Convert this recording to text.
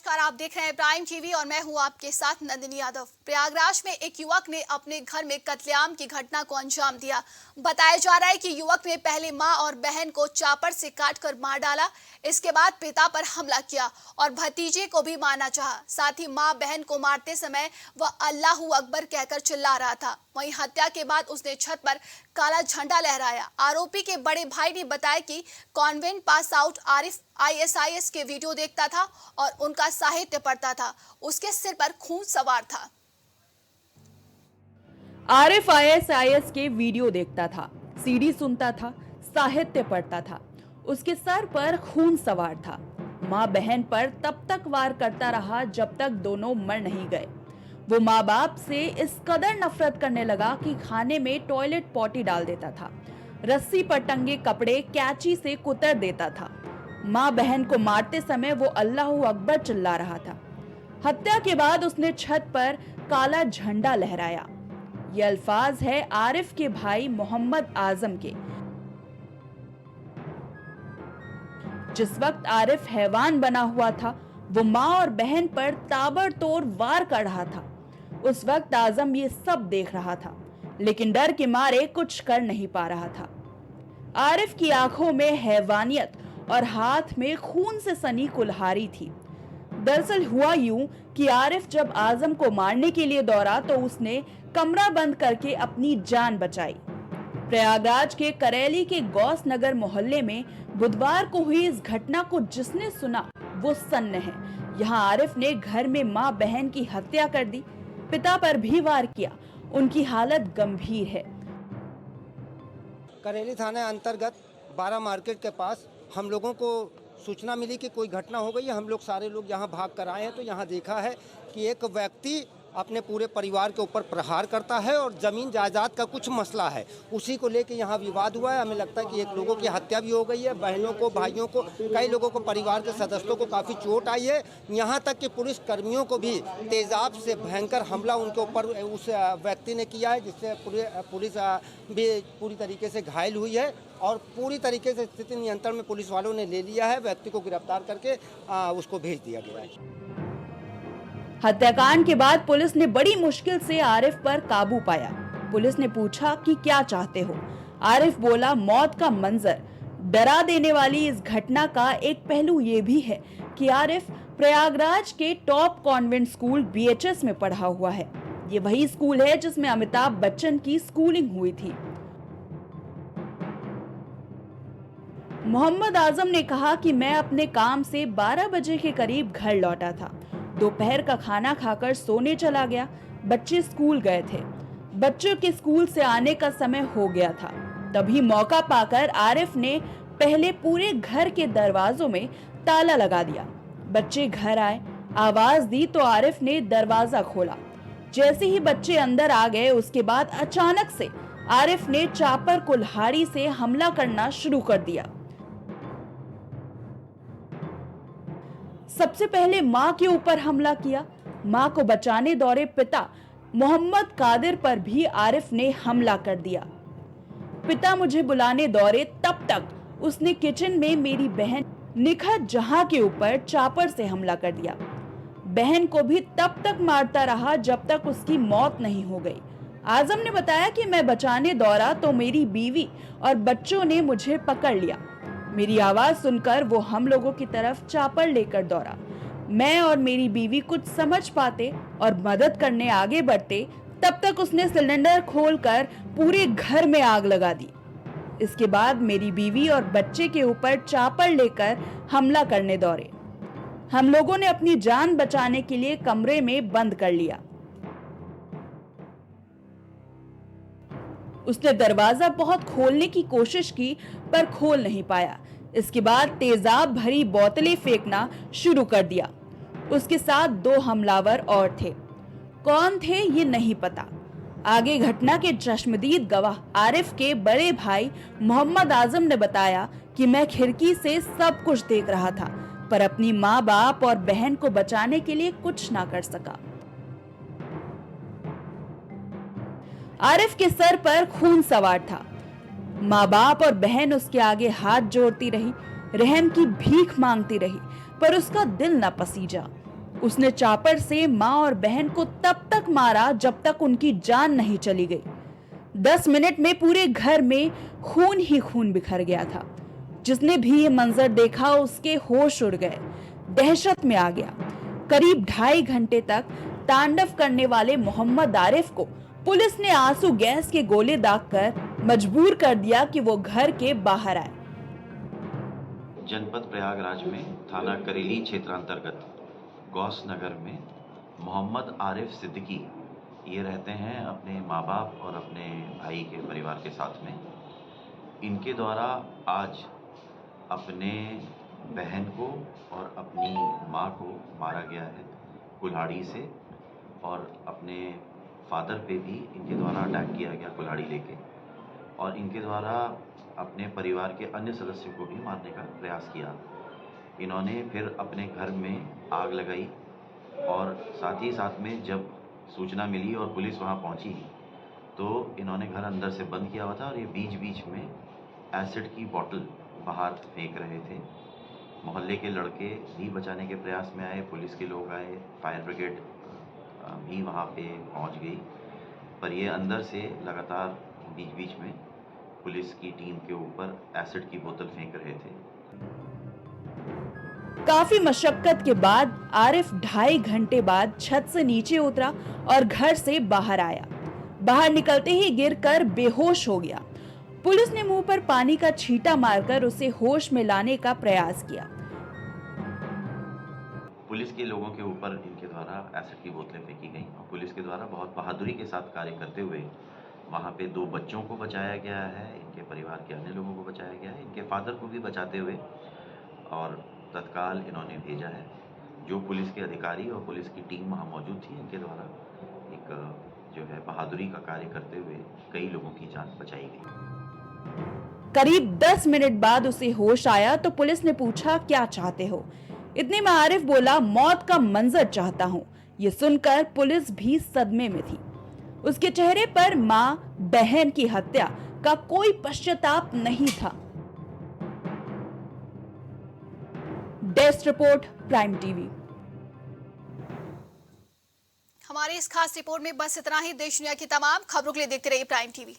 नमस्कार, आप देख रहे हैं प्राइम टीवी और मैं हूं आपके साथ नंदिनी यादव। प्रयागराज में एक युवक ने अपने घर में कत्लेआम की घटना को अंजाम दिया। बताया जा रहा है कि युवक ने पहले मां और बहन को चापर से काटकर मार डाला। इसके बाद पिता पर हमला किया और भतीजे को भी मारना चाहा। साथ ही मां बहन को मारते समय वह अल्लाहू अकबर कहकर चिल्ला रहा था। वहीं हत्या के बाद उसने छत पर काला झंडा लहराया। आरोपी के बड़े भाई ने बताया कि convent pass out Arif ISIS के वीडियो देखता था और उनका साहित्य पढ़ता था। उसके सिर पर खून सवार था। आरिफ ISIS के वीडियो देखता था, सीडी सुनता था, साहित्य पढ़ता था। उसके सर पर खून सवार था। माँ बहन पर तब तक वार करता रहा जब तक दोनों मर नहीं गए। वो माँ बाप से इस कदर नफरत करने लगा कि खाने में टॉयलेट पॉटी डाल देता था, रस्सी पर टंगे कपड़े कैंची से कुतर देता था। माँ बहन को मारते समय वो अल्लाहू अकबर चिल्ला रहा था। हत्या के बाद उसने छत पर काला झंडा लहराया। ये अल्फाज है आरिफ के भाई मोहम्मद आजम के। जिस वक्त आरिफ हैवान बना हुआ था, वो माँ और बहन पर ताबड़तोड़ वार कर रहा था। उस वक्त आजम ये सब देख रहा था, लेकिन डर के मारे कुछ कर नहीं पा रहा था। आरिफ की आंखों में हैवानियत और हाथ में खून से सनी कुल्हाड़ी थी। दरअसल हुआ यूं कि आरिफ जब आजम को मारने के लिए दौड़ा तो उसने कमरा बंद करके अपनी जान बचाई। प्रयागराज के करेली के गौस नगर मोहल्ले में बुधवार को हुई इस घटना को जिसने सुना वो सन्न है। यहाँ आरिफ ने घर में माँ बहन की हत्या कर दी, पिता पर भी वार किया। उनकी हालत गंभीर है। करेली थाने अंतर्गत 12 मार्केट के पास हम लोगों को सूचना मिली कि कोई घटना हो गई है। हम लोग सारे लोग यहाँ भाग कर आए हैं तो यहाँ देखा है कि एक व्यक्ति अपने पूरे परिवार के ऊपर प्रहार करता है और ज़मीन जायदाद का कुछ मसला है, उसी को लेके यहाँ विवाद हुआ है। हमें लगता है कि एक लोगों की हत्या भी हो गई है, बहनों को, भाइयों को, कई लोगों को, परिवार के सदस्यों को काफ़ी चोट आई है। यहाँ तक कि पुलिस कर्मियों को भी तेज़ाब से भयंकर हमला उनके ऊपर उस व्यक्ति ने किया है, जिससे पुलिस भी पूरी तरीके से घायल हुई है और पूरी तरीके से स्थिति नियंत्रण में पुलिस वालों ने ले लिया है। व्यक्ति को गिरफ्तार करके उसको भेज दिया गया है। हत्याकांड के बाद पुलिस ने बड़ी मुश्किल से आरिफ पर काबू पाया। पुलिस ने पूछा कि क्या चाहते हो। आरिफ बोला, मौत का मंजर। डरा देने वाली इस घटना का एक पहलू ये भी है कि आरिफ प्रयागराज के टॉप कॉन्वेंट स्कूल BHS में पढ़ा हुआ है। ये वही स्कूल है जिसमें अमिताभ बच्चन की स्कूलिंग हुई थी। मोहम्मद आजम ने कहा कि मैं अपने काम से 12 बजे के करीब घर लौटा था। दोपहर का खाना खाकर सोने चला गया। बच्चे स्कूल गए थे। बच्चों के स्कूल से आने का समय हो गया था। तभी मौका पाकर आरिफ ने पहले पूरे घर के दरवाजों में ताला लगा दिया। बच्चे घर आए, आवाज दी तो आरिफ ने दरवाजा खोला। जैसे ही बच्चे अंदर आ गए, उसके बाद अचानक से आरिफ ने चापर कुल्हाड़ी से हमला करना शुरू कर दिया। सबसे पहले मां के ऊपर हमला किया। मां को बचाने दौड़े पिता मोहम्मद कादिर पर भी आरिफ ने हमला कर दिया। पिता मुझे बुलाने दौड़े तब तक उसने किचन में मेरी बहन निखत जहां के ऊपर चापर से हमला कर दिया। बहन को भी तब तक मारता रहा जब तक उसकी मौत नहीं हो गई। आजम ने बताया कि मैं बचाने दौड़ा तो मेरी बीवी और बच्चों ने मुझे पकड़ लिया। मेरी आवाज सुनकर वो हम लोगों की तरफ चापर लेकर दौड़ा। मैं और मेरी बीवी कुछ समझ पाते और मदद करने आगे बढ़ते, तब तक उसने सिलेंडर खोलकर पूरे घर में आग लगा दी। इसके बाद मेरी बीवी और बच्चे के ऊपर चापर लेकर हमला करने दौड़े। हम लोगों ने अपनी जान बचाने के लिए कमरे में बंद कर लिया। उसने दरवाजा बहुत खोलने की कोशिश की पर खोल नहीं पाया। इसके बाद तेजाब भरी बोतलें फेंकना शुरू कर दिया। उसके साथ 2 हमलावर और थे। कौन थे ये नहीं पता। आगे घटना के चश्मदीद गवाह आरिफ के बड़े भाई मोहम्मद आजम ने बताया कि मैं खिड़की से सब कुछ देख रहा था, पर अपनी माँ बाप और बहन को बचाने के लिए कुछ ना कर सका। आरिफ के सर पर खून सवार था। माँ बाप और बहन उसके आगे हाथ जोड़ती रही, रहम की भीख मांगती रही, पर उसका दिल न पसीजा। उसने चापर से माँ और बहन को तब तक मारा जब तक उनकी जान नहीं चली गई। 10 मिनट में पूरे घर में खून ही खून बिखर गया था। जिसने भी ये मंजर देखा उसके होश उड़ गए, दहशत में आ गया। करीब 2.5 घंटे तक तांडव करने वाले मोहम्मद आरिफ को पुलिस ने आंसू गैस के गोले दागकर मजबूर कर दिया कि वो घर के बाहर आए। जनपद प्रयागराज में थाना करेली क्षेत्रांतर्गत गौस नगर में मोहम्मद आरिफ सिद्दीकी ये रहते हैं अपने माँ बाप और अपने भाई के परिवार के साथ में। इनके द्वारा आज अपने बहन को और अपनी माँ को मारा गया है कुल्हाड़ी से, और अपने फादर पे भी इनके द्वारा अटैक किया गया कुल्हाड़ी लेके, और इनके द्वारा अपने परिवार के अन्य सदस्यों को भी मारने का प्रयास किया। इन्होंने फिर अपने घर में आग लगाई और साथ ही साथ में जब सूचना मिली और पुलिस वहां पहुंची तो इन्होंने घर अंदर से बंद किया हुआ था और ये बीच बीच में एसिड की बोतल बाहर फेंक रहे थे। मोहल्ले के लड़के भी बचाने के प्रयास में आए, पुलिस के लोग आए, फायर ब्रिगेड भी वहां पे पहुंच गई, पर ये अंदर से लगातार बीच बीच में पुलिस की टीम के ऊपर एसिड की बोतल फेंक रहे थे। काफी मशक्कत के बाद आरिफ 2.5 घंटे बाद छत से नीचे उतरा और घर से बाहर आया। बाहर निकलते ही गिरकर बेहोश हो गया। पुलिस ने मुंह पर पानी का छींटा मारकर उसे होश में लाने का प्रयास किया। पुलिस के लोगों के ऊपर इनके द्वारा एसिड की बोतलें फेंकी गई और पुलिस के द्वारा बहुत बहादुरी के साथ कार्य करते हुए वहाँ पे 2 बच्चों को बचाया गया है, इनके परिवार के अन्य लोगों को बचाया गया है, इनके फादर को भी बचाते हुए और तत्काल इन्होंने भेजा है। जो पुलिस के अधिकारी और पुलिस की टीम वहाँ मौजूद थी, इनके द्वारा एक जो है बहादुरी का कार्य करते हुए कई लोगों की जान बचाई गई। करीब 10 मिनट बाद उसे होश आया तो पुलिस ने पूछा क्या चाहते हो। इतने में आरिफ बोला मौत का मंजर चाहता हूँ। ये सुनकर पुलिस भी सदमे में थी। उसके चेहरे पर माँ बहन की हत्या का कोई पश्चाताप नहीं था। Desk report prime TV. हमारी इस खास रिपोर्ट में बस इतना ही। देश दुनिया की तमाम खबरों के लिए देखते रहिए प्राइम टीवी।